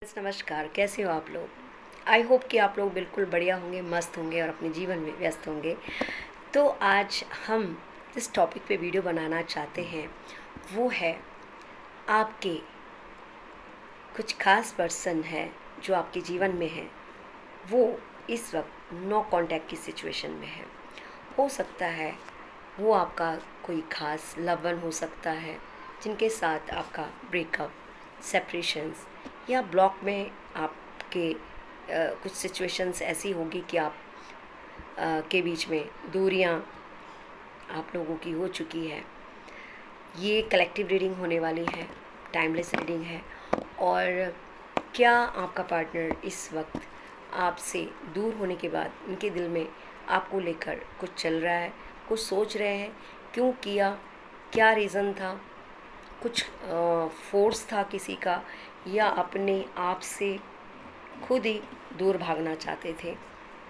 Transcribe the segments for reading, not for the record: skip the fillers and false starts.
नमस्कार, कैसे हो आप लोग? आई होप कि आप लोग बिल्कुल बढ़िया होंगे, मस्त होंगे और अपने जीवन में व्यस्त होंगे। तो आज हम जिस टॉपिक पे वीडियो बनाना चाहते हैं वो है आपके कुछ खास पर्सन है जो आपके जीवन में है, वो इस वक्त नो कांटेक्ट की सिचुएशन में है। हो सकता है वो आपका कोई खास लव वन हो सकता है जिनके साथ आपका ब्रेकअप, सेपरेशंस या ब्लॉक में आपके कुछ सिचुएशंस ऐसी होगी कि आप के बीच में दूरियां आप लोगों की हो चुकी है। ये कलेक्टिव रीडिंग होने वाली है, टाइमलेस रीडिंग है। और क्या आपका पार्टनर इस वक्त आपसे दूर होने के बाद उनके दिल में आपको लेकर कुछ चल रहा है, कुछ सोच रहे हैं, क्यों किया, क्या रीज़न था, कुछ फोर्स था किसी का, या अपने आप से खुद ही दूर भागना चाहते थे?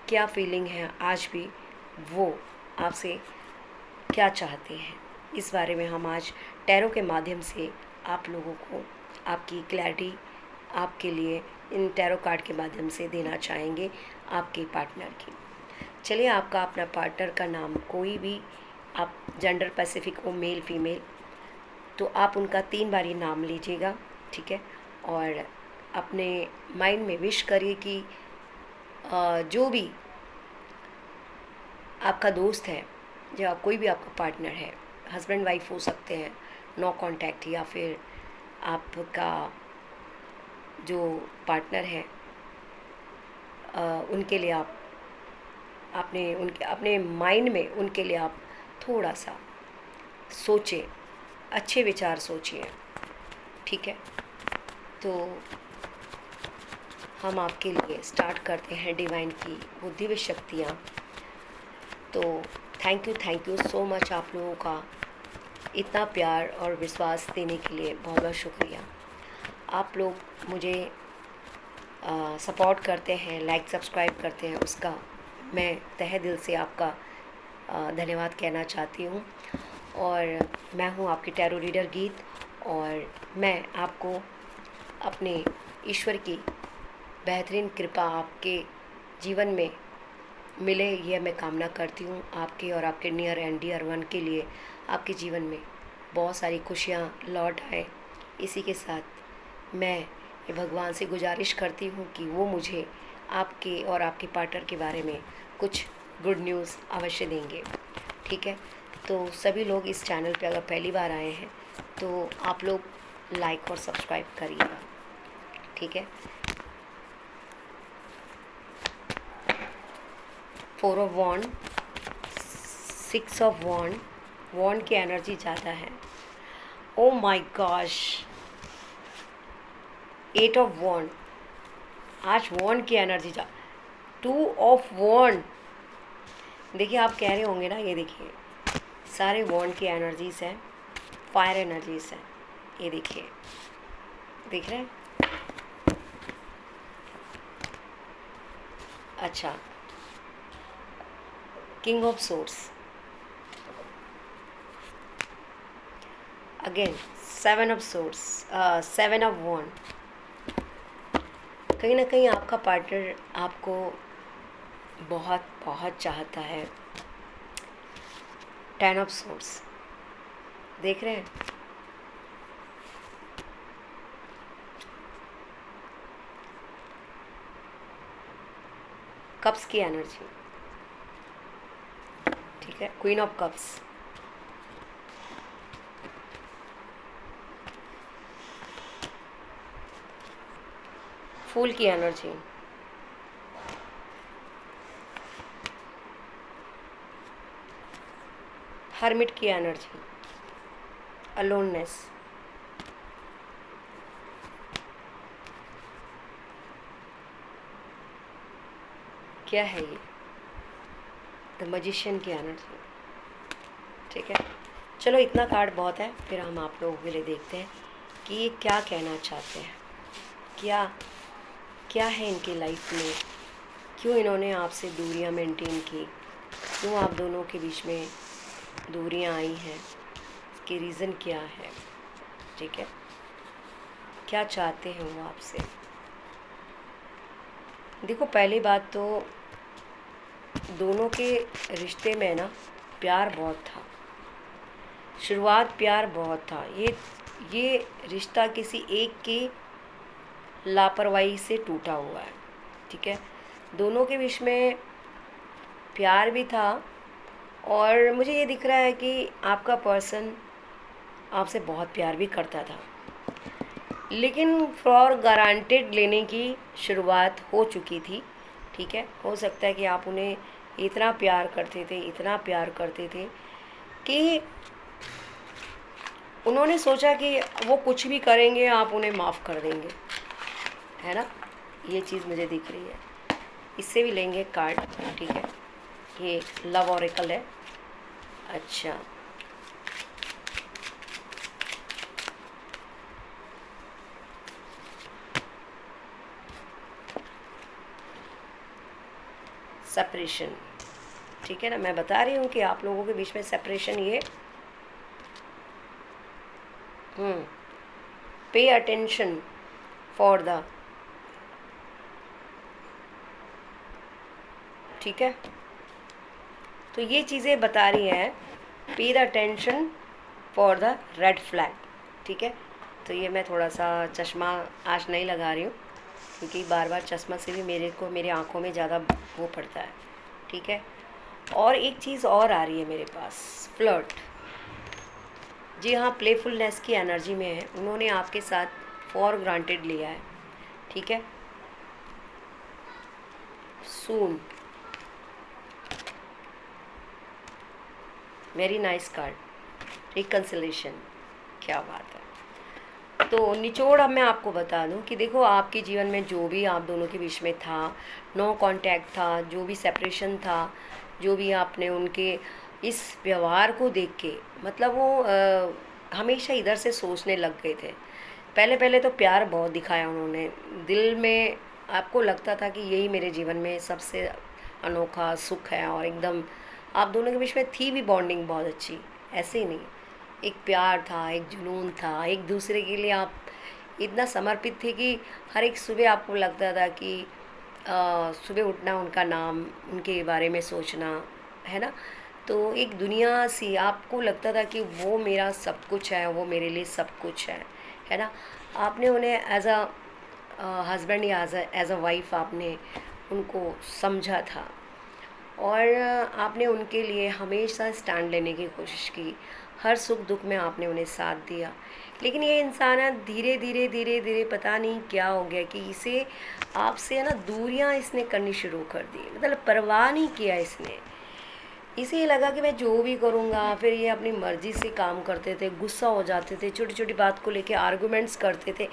क्या फीलिंग है आज भी, वो आपसे क्या चाहते हैं? इस बारे में हम आज टैरो के माध्यम से आप लोगों को आपकी क्लैरिटी आपके लिए इन टैरो कार्ड के माध्यम से देना चाहेंगे आपके पार्टनर की। चलिए, आपका अपना पार्टनर का नाम कोई भी, आप जेंडर पैसिफिक हो, मेल फीमेल, तो आप उनका 3 बारी नाम लीजिएगा, ठीक है? और अपने माइंड में विश करिए कि जो भी आपका दोस्त है या कोई भी आपका पार्टनर है, हस्बैंड वाइफ हो सकते हैं, नो कांटेक्ट, या फिर आपका जो पार्टनर है उनके लिए आप अपने माइंड में उनके लिए आप थोड़ा सा सोचें, अच्छे विचार सोचिए, ठीक है? तो हम आपके लिए स्टार्ट करते हैं डिवाइन की बुद्धि व शक्तियाँ। तो थैंक यू सो मच आप लोगों का इतना प्यार और विश्वास देने के लिए बहुत बहुत शुक्रिया। आप लोग मुझे सपोर्ट करते हैं, लाइक सब्सक्राइब करते हैं, उसका मैं तहे दिल से आपका धन्यवाद कहना चाहती हूँ। और मैं हूँ आपकी टैरो रीडर गीत, और मैं आपको अपने ईश्वर की बेहतरीन कृपा आपके जीवन में मिले, यह मैं कामना करती हूँ। आपके और आपके नियर एंड डियर वन के लिए आपके जीवन में बहुत सारी खुशियाँ लौट आए। इसी के साथ मैं ये भगवान से गुजारिश करती हूँ कि वो मुझे आपके और आपके पार्टनर के बारे में कुछ गुड न्यूज़ अवश्य देंगे, ठीक है? तो सभी लोग इस चैनल पे अगर पहली बार आए हैं तो आप लोग लाइक और सब्सक्राइब करिएगा, ठीक है? 4 ऑफ वॉन्ड, 6 ऑफ वॉन्ड, वॉन्ड की एनर्जी ज़्यादा है। ओ माय गॉश, 8 ऑफ वॉन्ड, आज वॉन्ड की एनर्जी 2 ऑफ वॉन्ड। देखिए, आप कह रहे होंगे ना, ये देखिए सारे वॉन्ड की एनर्जीज़ हैं, फायर एनर्जीज़ हैं। ये देखिए, देख रहे हैं? अच्छा, king of swords, again 7 of swords, 7 of wands. कहीं ना कहीं आपका पार्टनर आपको बहुत बहुत चाहता है। 10 ऑफ सोर्स, देख रहे हैं? कप्स की एनर्जी, ठीक है? क्वीन ऑफ कप्स, फूल की एनर्जी, हर्मिट की एनर्जी, अलोननेस, क्या है ये? द मैजिशियन की एनर्जी, ठीक है? चलो, इतना कार्ड बहुत है, फिर हम आप लोगों के लिए देखते हैं कि ये क्या कहना चाहते हैं, क्या क्या है इनकी लाइफ में, क्यों इन्होंने आपसे दूरियां मेंटेन की, क्यों आप दोनों के बीच में दूरियां आई हैं, इसके रीज़न क्या है, ठीक है? क्या चाहते हैं वो आपसे? देखो, पहली बात तो दोनों के रिश्ते में ना प्यार बहुत था। शुरुआत प्यार बहुत था। ये रिश्ता किसी एक की लापरवाही से टूटा हुआ है। ठीक है, दोनों के बीच में प्यार भी था, और मुझे ये दिख रहा है कि आपका पर्सन आपसे बहुत प्यार भी करता था, लेकिन फॉर गारंटेड लेने की शुरुआत हो चुकी थी। ठीक है, हो सकता है कि आप उन्हें इतना प्यार करते थे, इतना प्यार करते थे कि उन्होंने सोचा कि वो कुछ भी करेंगे आप उन्हें माफ़ कर देंगे, है ना। ये चीज़ मुझे दिख रही है। इससे भी लेंगे कार्ड। ठीक है, ये लव ऑरेकल है। अच्छा, सेपरेशन। ठीक है ना, मैं बता रही हूँ कि आप लोगों के बीच में सेपरेशन ये पे अटेंशन फॉर द, ठीक है, तो ये चीज़ें बता रही हैं, पे the attention for the red flag. ठीक है, तो ये मैं थोड़ा सा चश्मा आज नहीं लगा रही हूँ, क्योंकि बार बार चश्मा से भी मेरे आँखों में ज़्यादा वो पड़ता है। ठीक है, और एक चीज़ और आ रही है मेरे पास, फ्लर्ट। जी हाँ, प्लेफुलनेस की एनर्जी में है। उन्होंने आपके साथ फॉर ग्रांटेड लिया है। ठीक है, सून, वेरी नाइस कार्ड, रिकन्सिलेशन। क्या बात है। तो निचोड़ अब मैं आपको बता दूं कि देखो, आपके जीवन में जो भी आप दोनों के बीच में था, नो कांटेक्ट था, जो भी सेपरेशन था, जो भी आपने उनके इस व्यवहार को देख के, मतलब वो हमेशा इधर से सोचने लग गए थे। पहले पहले तो प्यार बहुत दिखाया उन्होंने, दिल में आपको लगता था कि यही मेरे जीवन में सबसे अनोखा सुख है, और एकदम आप दोनों के बीच में थी भी बॉन्डिंग बहुत अच्छी। ऐसे ही नहीं, एक प्यार था, एक जुनून था, एक दूसरे के लिए आप इतना समर्पित थे कि हर एक सुबह आपको लगता था कि सुबह उठना, उनका नाम, उनके बारे में सोचना, है ना। तो एक दुनिया सी आपको लगता था कि वो मेरा सब कुछ है, वो मेरे लिए सब कुछ है ना। आपने उन्हें एज अ हस्बैंड या एज अ वाइफ आपने उनको समझा था, और आपने उनके लिए हमेशा स्टैंड लेने की कोशिश की। हर सुख दुख में आपने उन्हें साथ दिया। लेकिन ये इंसान है, धीरे धीरे धीरे धीरे पता नहीं क्या हो गया कि इसे आपसे है ना दूरियां इसने करनी शुरू कर दी। मतलब परवाह नहीं किया इसने। इसे ये लगा कि मैं जो भी करूँगा। फिर ये अपनी मर्ज़ी से काम करते थे, गुस्सा हो जाते थे, छोटी छोटी बात को लेके आर्गुमेंट्स करते थे।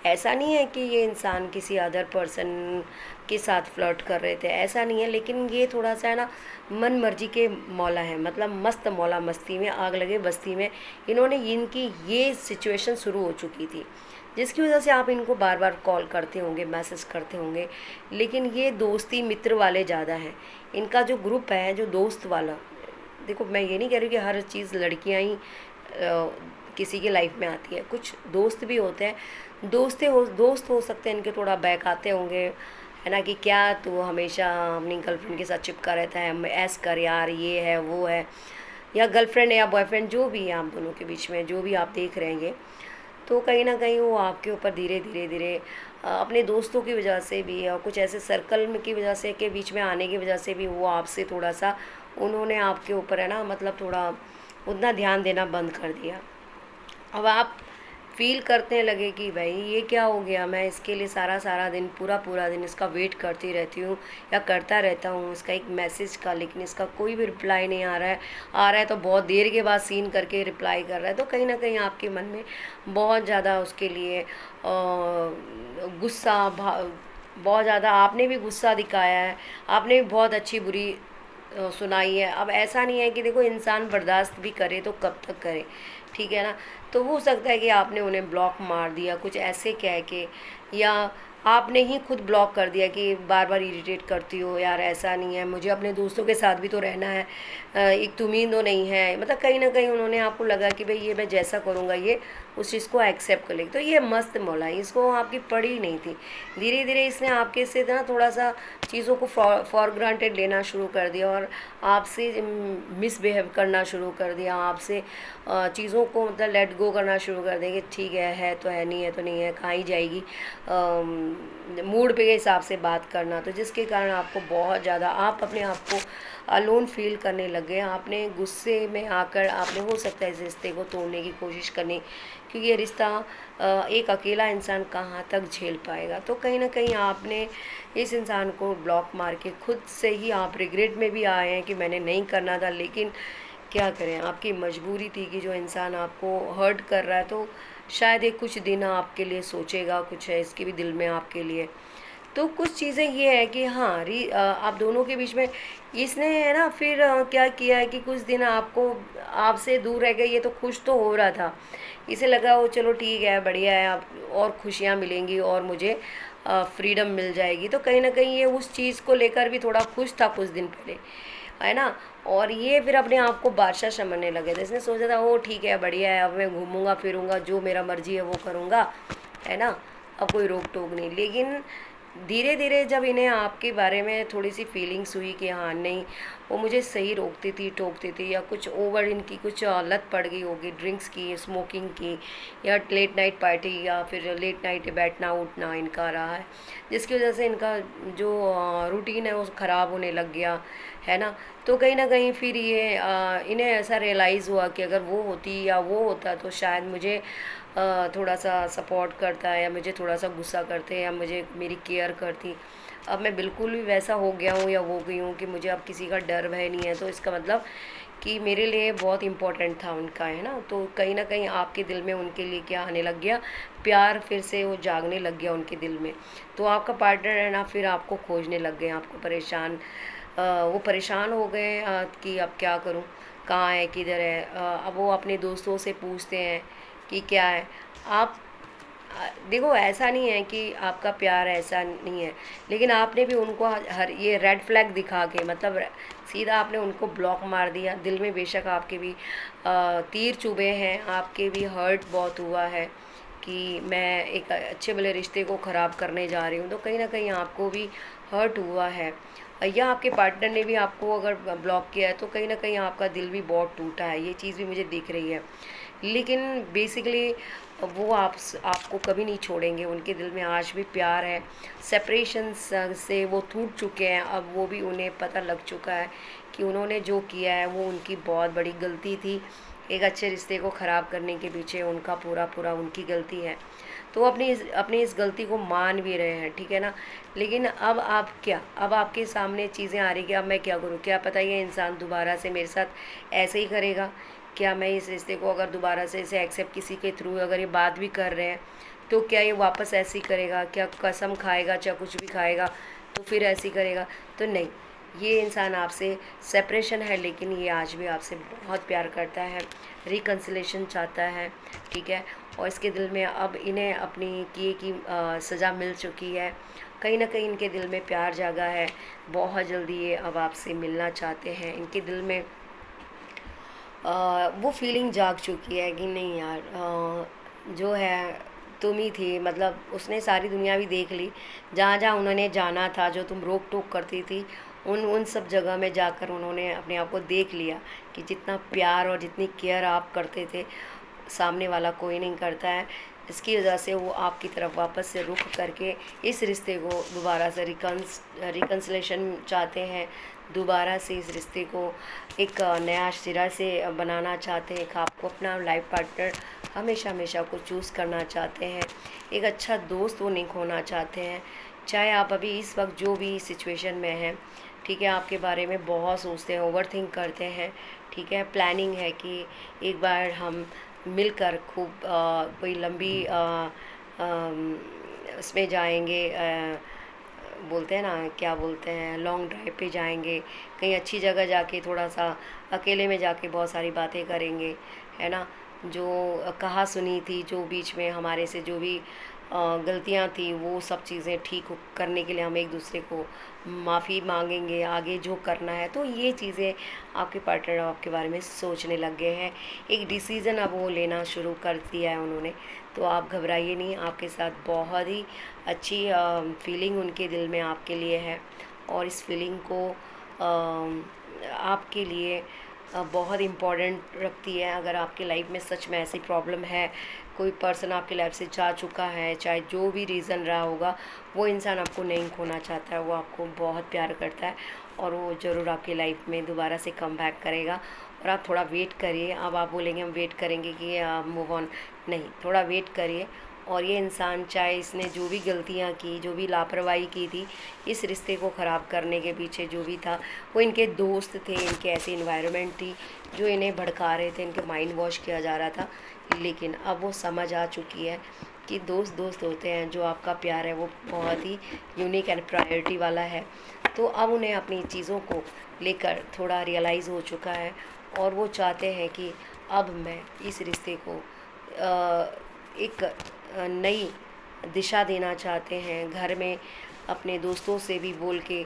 ऐसा नहीं है कि ये इंसान किसी अदर पर्सन के साथ फ्लर्ट कर रहे थे, ऐसा नहीं है, लेकिन ये थोड़ा सा है ना मन मर्जी के मौला है। मतलब मस्त मौला मस्ती में, आग लगे बस्ती में इन्होंने, इनकी ये सिचुएशन शुरू हो चुकी थी, जिसकी वजह से आप इनको बार बार कॉल करते होंगे, मैसेज करते होंगे। लेकिन ये दोस्ती मित्र वाले ज़्यादा हैं। इनका जो ग्रुप है, जो दोस्त वाला, देखो मैं ये नहीं कह रही कि हर चीज़ लड़कियां ही किसी की लाइफ में आती है, कुछ दोस्त भी होते हैं। दोस्त हो सकते हैं इनके, थोड़ा बैक आते होंगे, है ना, कि क्या तू हमेशा अपनी गर्लफ्रेंड के साथ चिपका रहता है, ऐस कर यार, ये है वो है, या गर्लफ्रेंड या बॉयफ्रेंड जो भी है आप दोनों के बीच में, जो भी आप देख रहे हैं, तो कहीं ना कहीं वो आपके ऊपर धीरे धीरे धीरे अपने दोस्तों की वजह से भी, और कुछ ऐसे सर्कल में की वजह से, के बीच में आने की वजह से भी, वो आपसे थोड़ा सा, उन्होंने आपके ऊपर है ना, मतलब थोड़ा उतना ध्यान देना बंद कर दिया। अब आप फील करने लगे कि भाई ये क्या हो गया, मैं इसके लिए सारा सारा दिन, पूरा पूरा दिन इसका वेट करती रहती हूँ या करता रहता हूँ इसका एक मैसेज का, लेकिन इसका कोई भी रिप्लाई नहीं आ रहा है तो बहुत देर के बाद सीन करके रिप्लाई कर रहा है। तो कहीं ना कहीं आपके मन में बहुत ज़्यादा उसके लिए गुस्सा, बहुत ज़्यादा आपने भी गुस्सा दिखाया है, आपने भी बहुत अच्छी बुरी सुनाई है। अब ऐसा नहीं है कि देखो, इंसान बर्दाश्त भी करे तो कब तक करे, ठीक है ना। तो हो सकता है कि आपने उन्हें ब्लॉक मार दिया कुछ ऐसे कह के, या आपने ही खुद ब्लॉक कर दिया कि बार बार इरिटेट करती हो यार, ऐसा नहीं है, मुझे अपने दोस्तों के साथ भी तो रहना है, एक तुम ही तो नहीं है। मतलब कहीं ना कहीं उन्होंने आपको लगा कि भाई ये मैं जैसा करूँगा ये उस चीज़ को एक्सेप्ट कर लेगी। तो ये मस्त मौला है, इसको आपकी पड़ी नहीं थी। धीरे धीरे इसने आपके से ना थोड़ा सा चीज़ों को फॉर ग्रांटेड लेना शुरू कर दिया और आपसे मिसबिहेव करना शुरू कर दिया, आपसे चीज़ों को मतलब लेट गो करना शुरू कर देंगे। ठीक है तो है, नहीं है तो नहीं है, कहाँ ही जाएगी, मूड पे के हिसाब से बात करना। तो जिसके कारण आपको बहुत ज़्यादा आप अपने आप को अलोन फील करने लग गए। आपने गुस्से में आकर आपने हो सकता है इस रिश्ते को तोड़ने की कोशिश करनी, क्योंकि ये रिश्ता एक अकेला इंसान कहाँ तक झेल पाएगा। तो कहीं ना कहीं आपने इस इंसान को ब्लॉक मार के खुद से ही आप रिग्रेट में भी आए हैं कि मैंने नहीं करना था, लेकिन क्या करें, आपकी मजबूरी थी कि जो इंसान आपको हर्ट कर रहा है तो शायद एक कुछ दिन आपके लिए सोचेगा, कुछ है इसके भी दिल में आपके लिए। तो कुछ चीज़ें ये है कि हाँ आप दोनों के बीच में इसने है ना फिर क्या किया है कि कुछ दिन आपको आपसे दूर रह गए। ये तो खुश तो हो रहा था, इसे लगा वो चलो ठीक है बढ़िया है, आप और खुशियाँ मिलेंगी और मुझे फ्रीडम मिल जाएगी। तो कहीं ना कहीं ये उस चीज़ को लेकर भी थोड़ा खुश था कुछ दिन पहले, है ना। और ये फिर अपने आप को बादशाह समझने लगे थे। इसने सोचा था वो ठीक है बढ़िया है, अब मैं घूमूंगा फिरूंगा, जो मेरा मर्जी है वो करूँगा, है ना, अब कोई रोक टोक नहीं। लेकिन धीरे धीरे जब इन्हें आपके बारे में थोड़ी सी फीलिंग्स हुई कि हाँ नहीं, वो मुझे सही रोकती थी टोकती थी, या कुछ ओवर इनकी कुछ लत पड़ गई होगी ड्रिंक्स की, स्मोकिंग की, या लेट नाइट पार्टी, या फिर लेट नाइट बैठना उठना इनका रहा है, जिसकी वजह से इनका जो रूटीन है वो ख़राब होने लग गया, है ना। तो कहीं ना कहीं फिर ये इन्हें ऐसा रियलाइज़ हुआ कि अगर वो होती या वो होता तो शायद मुझे थोड़ा सा सपोर्ट करता है, या मुझे थोड़ा सा गुस्सा करते, या मुझे मेरी केयर करती। अब मैं बिल्कुल भी वैसा हो गया हूँ या हो गई हूँ कि मुझे अब किसी का डर भय नहीं है। तो इसका मतलब कि मेरे लिए बहुत इम्पोर्टेंट था उनका, है ना। तो कहीं ना कहीं आपके दिल में उनके लिए क्या आने लग गया, प्यार फिर से वो जागने लग गया उनके दिल में। तो आपका पार्टनर है ना फिर आपको खोजने लग गए, आपको परेशान वो परेशान हो गए कि अब क्या करूं, कहाँ है, किधर है। अब वो अपने दोस्तों से पूछते हैं कि क्या है। आप देखो ऐसा नहीं है कि आपका प्यार ऐसा नहीं है, लेकिन आपने भी उनको हर ये रेड फ्लैग दिखा के मतलब सीधा आपने उनको ब्लॉक मार दिया। दिल में बेशक आपके भी तीर चुभे हैं, आपके भी हर्ट बहुत हुआ है कि मैं एक अच्छे भले रिश्ते को ख़राब करने जा रही हूँ। तो कहीं ना कहीं आपको भी हर्ट हुआ है, या आपके पार्टनर ने भी आपको अगर ब्लॉक किया है तो कहीं ना कहीं आपका दिल भी बहुत टूटा है, ये चीज़ भी मुझे दिख रही है। लेकिन बेसिकली वो आपको कभी नहीं छोड़ेंगे, उनके दिल में आज भी प्यार है। सेपरेशन से वो टूट चुके हैं, अब वो भी उन्हें पता लग चुका है कि उन्होंने जो किया है वो उनकी बहुत बड़ी गलती थी। एक अच्छे रिश्ते को ख़राब करने के पीछे उनका पूरा पूरा उनकी गलती है। तो अपनी इस गलती को मान भी रहे हैं, ठीक है ना। लेकिन अब आप क्या, अब आपके सामने चीज़ें आ रही कि अब मैं क्या करूँ, क्या पता ये इंसान दोबारा से मेरे साथ ऐसे ही करेगा। क्या मैं इस रिश्ते को अगर दोबारा से इसे एक्सेप्ट किसी के थ्रू अगर ये बात भी कर रहे हैं तो क्या ये वापस ऐसे ही करेगा, क्या कसम खाएगा चाहे कुछ भी खाएगा तो फिर ऐसे ही करेगा। तो नहीं, ये इंसान आपसे सेपरेशन है लेकिन ये आज भी आपसे बहुत प्यार करता है, रिकन्सिलेशन चाहता है, ठीक है। और इसके दिल में अब इन्हें अपनी किए की सज़ा मिल चुकी है। कहीं ना कहीं इनके दिल में प्यार जागा है, बहुत जल्दी ये अब आपसे मिलना चाहते हैं। इनके दिल में वो फीलिंग जाग चुकी है कि नहीं यार, जो है तुम ही थी। मतलब उसने सारी दुनिया भी देख ली, जहाँ जहाँ उन्होंने जाना था, जो तुम रोक टोक करती थी, उन सब जगह में जाकर उन्होंने अपने आप को देख लिया कि जितना प्यार और जितनी केयर आप करते थे सामने वाला कोई नहीं करता है। इसकी वजह से वो आपकी तरफ वापस से रुख करके इस रिश्ते को दोबारा से रिकन्सिलेशन चाहते हैं, दोबारा से इस रिश्ते को एक नया सिरा से बनाना चाहते हैं। आपको अपना लाइफ पार्टनर हमेशा हमेशा को चूज़ करना चाहते हैं, एक अच्छा दोस्त वो नहीं खोना चाहते हैं। चाहे आप अभी इस वक्त जो भी सिचुएशन में हैं, ठीक है, आपके बारे में बहुत सोचते हैं, ओवर थिंक करते हैं, ठीक है। प्लानिंग है कि एक बार हम मिलकर खूब कोई लंबी उसमें जाएंगे, बोलते हैं ना क्या बोलते हैं, लॉन्ग ड्राइव पे जाएंगे, कहीं अच्छी जगह जाके थोड़ा सा अकेले में जाके बहुत सारी बातें करेंगे, है ना। जो कहा सुनी थी, जो बीच में हमारे से जो भी गलतियाँ थी वो सब चीज़ें ठीक करने के लिए हम एक दूसरे को माफ़ी मांगेंगे, आगे जो करना है। तो ये चीज़ें आपके पार्टनर आपके बारे में सोचने लग गए हैं, एक डिसीज़न अब वो लेना शुरू कर दिया है उन्होंने। तो आप घबराइए नहीं, आपके साथ बहुत ही अच्छी फीलिंग उनके दिल में आपके लिए है, और इस फीलिंग को आपके लिए बहुत इम्पोर्टेंट रखती है। अगर आपकी लाइफ में सच में ऐसी प्रॉब्लम है, कोई पर्सन आपकी लाइफ से जा चुका है, चाहे जो भी रीज़न रहा होगा, वो इंसान आपको नहीं खोना चाहता है, वो आपको बहुत प्यार करता है, और वो ज़रूर आपकी लाइफ में दोबारा से कम बैक करेगा। और आप थोड़ा वेट करिए। अब आप बोलेंगे हम वेट करेंगे कि मूव ऑन, नहीं, थोड़ा वेट करिए। और ये इंसान, चाहे इसने जो भी गलतियाँ की, जो भी लापरवाही की थी, इस रिश्ते को ख़राब करने के पीछे जो भी था, वो इनके दोस्त थे, इनके ऐसी इन्वायरमेंट थी जो इन्हें भड़का रहे थे, इनके माइंड वॉश किया जा रहा था। लेकिन अब वो समझ आ चुकी है कि दोस्त दोस्त होते हैं, जो आपका प्यार है वो बहुत ही यूनिक एंड प्रायोरिटी वाला है। तो अब उन्हें अपनी चीज़ों को लेकर थोड़ा रियलाइज़ हो चुका है, और वो चाहते हैं कि अब मैं इस रिश्ते को एक नई दिशा देना चाहते हैं। घर में अपने दोस्तों से भी बोल के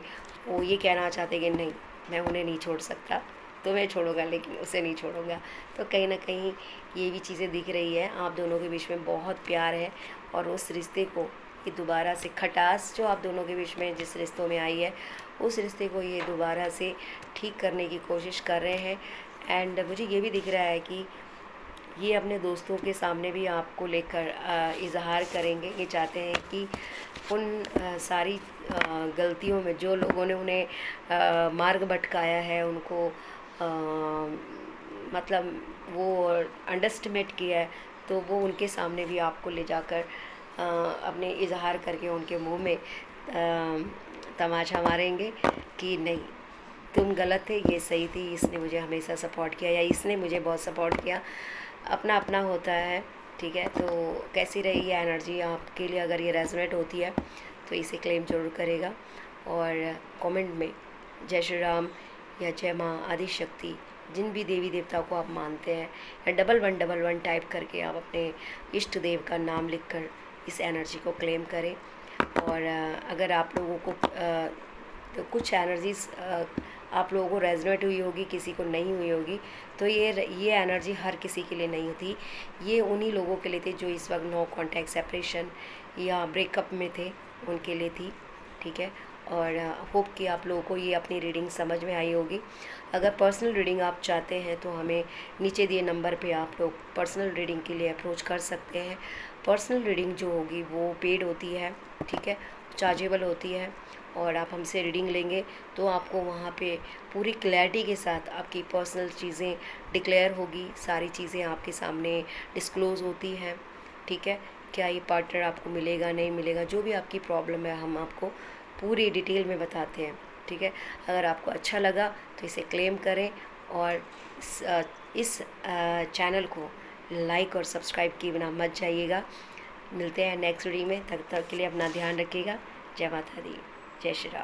वो ये कहना चाहते हैं कि नहीं, मैं उन्हें नहीं छोड़ सकता, तुम्हें छोड़ूंगा लेकिन उसे नहीं छोड़ूंगा। तो कहीं ना कहीं ये भी चीज़ें दिख रही है, आप दोनों के बीच में बहुत प्यार है, और उस रिश्ते को ये दोबारा से खटास जो आप दोनों के बीच में जिस रिश्तों में आई है, उस रिश्ते को ये दोबारा से ठीक करने की कोशिश कर रहे हैं। एंड मुझे ये भी दिख रहा है कि ये अपने दोस्तों के सामने भी आपको लेकर इजहार करेंगे। ये चाहते हैं कि उन सारी गलतियों में जो लोगों ने उन्हें मार्ग भटकाया है, उनको मतलब वो अंडरस्टिमेट किया है, तो वो उनके सामने भी आपको ले जाकर अपने इजहार करके उनके मुंह में तमाचा मारेंगे कि नहीं, तुम गलत थे, ये सही थी, इसने मुझे हमेशा सपोर्ट किया या इसने मुझे बहुत सपोर्ट किया। अपना अपना होता है, ठीक है। तो कैसी रही ये एनर्जी आपके लिए? अगर ये रेजोनेट होती है तो इसे क्लेम जरूर करेगा, और कमेंट में जय श्री राम या जय माँ आदि शक्ति, जिन भी देवी देवताओं को आप मानते हैं, या 1111 टाइप करके आप अपने इष्ट देव का नाम लिखकर इस एनर्जी को क्लेम करें। और अगर आप लोगों को तो कुछ एनर्जीज आप लोगों को रेजोनेट हुई होगी, किसी को नहीं हुई होगी, तो ये एनर्जी हर किसी के लिए नहीं होती। ये उन्हीं लोगों के लिए थी जो इस वक्त नो कांटेक्ट, सेपरेशन या ब्रेकअप में थे, उनके लिए थी, ठीक है। और होप कि आप लोगों को ये अपनी रीडिंग समझ में आई होगी। अगर पर्सनल रीडिंग आप चाहते हैं तो हमें नीचे दिए नंबर पे आप लोग पर्सनल रीडिंग के लिए अप्रोच कर सकते हैं। पर्सनल रीडिंग जो होगी वो पेड होती है, ठीक है, चार्जेबल होती है, और आप हमसे रीडिंग लेंगे तो आपको वहाँ पे पूरी क्लैरिटी के साथ आपकी पर्सनल चीज़ें डिक्लेयर होगी, सारी चीज़ें आपके सामने डिस्क्लोज़ होती हैं, ठीक है। क्या ये पार्टनर आपको मिलेगा, नहीं मिलेगा, जो भी आपकी प्रॉब्लम है हम आपको पूरी डिटेल में बताते हैं, ठीक है। अगर आपको अच्छा लगा तो इसे क्लेम करें, और इस चैनल को लाइक और सब्सक्राइब किए बिना मत जाइएगा। मिलते हैं नेक्स्ट रीडिंग में, तब तक के लिए अपना ध्यान रखिएगा। जय माता दी, जय श्री राम।